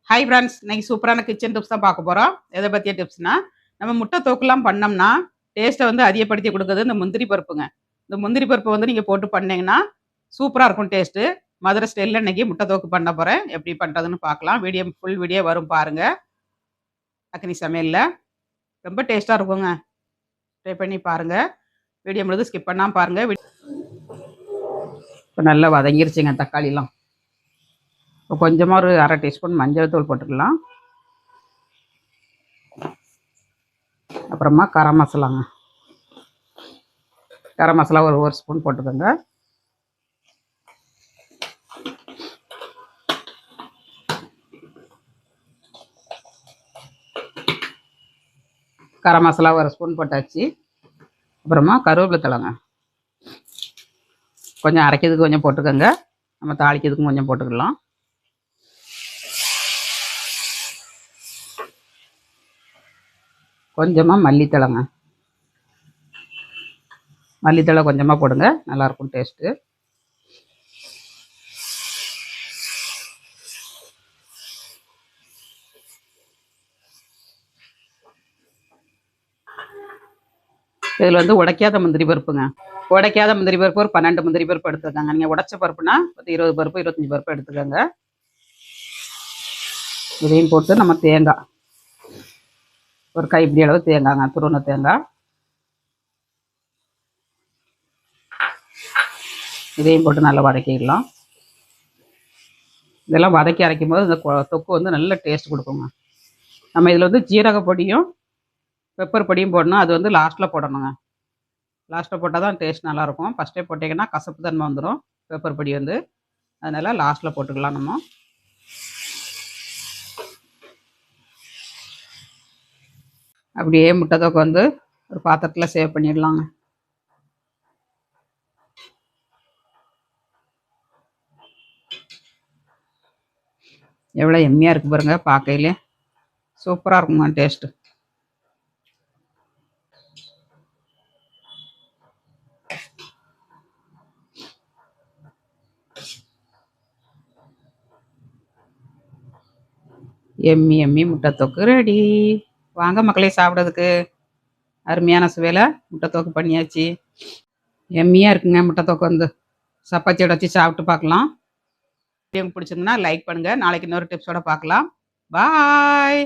Hi friends, இன்னைக்கு சூப்பரான kitchen tips தான் பார்க்க போகிறோம். எதை பற்றிய டிப்ஸ்னா, நம்ம முட்டை தொக்குலாம் பண்ணோம்னா டேஸ்ட்டை வந்து அதிகப்படுத்தி கொடுக்குறது இந்த முந்திரி பருப்புங்க. இந்த முந்திரி பருப்பு வந்து நீங்கள் போட்டு பண்ணீங்கன்னா சூப்பராக இருக்கும் டேஸ்ட்டு. மதுரை ஸ்டைலில் இன்னைக்கு முட்டை தொக்கு பண்ண போகிறேன். எப்படி பண்ணுறதுன்னு பார்க்கலாம். ஃபுல் வீடியோ வரும் பாருங்கள். அக்னி சமையலில் ரொம்ப டேஸ்ட்டாக இருக்குங்க. ட்ரை பண்ணி பாருங்கள். வீடியோ முழுது ஸ்கிப் பண்ணாமல் பாருங்கள். இப்போ நல்லா வதங்கிருச்சுங்க தக்காளிலாம். இப்போ கொஞ்சமாக ஒரு அரை டீஸ்பூன் மஞ்சள் தூள் போட்டுக்கலாம். அப்புறமா கரம் மசாலாங்க. கரம் மசாலா ஒரு ஸ்பூன் போட்டுக்கோங்க. கரம் மசாலா ஒரு ஸ்பூன் போட்டாச்சு. அப்புறமா கருவேப்பிலை தழைங்க கொஞ்சம் அரைக்கிறதுக்கு கொஞ்சம் போட்டுக்கோங்க. நம்ம தாளிக்கிறதுக்கும் கொஞ்சம் போட்டுக்கலாம். கொஞ்சமாக மல்லித்தழைங்க. மல்லித்தழை கொஞ்சமாக போடுங்க, நல்லாயிருக்கும் டேஸ்ட்டு. இதில் வந்து உடைக்காத முந்திரி பருப்புங்க. உடைக்காத முந்திரி பருப்பு ஒரு 12 முந்திரி பருப்பு எடுத்துக்கோங்க. நீங்கள் உடைச்ச பருப்புனா 20 பருப்பு 25 பருப்பு எடுத்துக்கோங்க. இதையும் போட்டு நம்ம தேங்காய் ஒரு கைப்பிடி அளவு தேங்காய்ங்க, துருவன தேங்காய். இதையும் போட்டு நல்லா வதக்கிடலாம். இதெல்லாம் வதக்கி அரைக்கும் போது இந்த தொக்கு வந்து நல்ல டேஸ்ட் கொடுக்குங்க. நம்ம இதில் வந்து ஜீரக பொடியும் பெப்பர் பொடியும் போடணும். அது வந்து லாஸ்ட்டில் போடணுங்க. லாஸ்ட்டில் போட்டால் தான் டேஸ்ட் நல்லாயிருக்கும். ஃபஸ்ட்டே போட்டிங்கன்னா கசப்பு தன்மை வந்துடும் பெப்பர் பொடி வந்து. அதனால் லாஸ்ட்டில் போட்டுக்கலாம். நம்ம அப்படியே முட்டை தொக்கு வந்து ஒரு பாத்திரத்தில் சேவ் பண்ணிடலாங்க. எவ்வளோ எம்மியாக இருக்குது பாருங்கள். பார்க்கையிலே சூப்பராக இருக்குங்க டேஸ்ட்டு. எம்மி முட்டை தொக்கு ரெடி. வாங்க மக்களே சாப்பிட்றதுக்கு. அருமையான சுவையில் முட்டை தொக்கு பண்ணியாச்சு. எம்மியாக இருக்குங்க முட்டை தொக்கு வந்து. சப்பாத்தியோட வச்சு சாப்பிட்டு பார்க்கலாம். வீடியோ பிடிச்சிருந்தா லைக் பண்ணுங்கள். நாளைக்கு இன்னொரு டிப்ஸோட பார்க்கலாம். பாய்.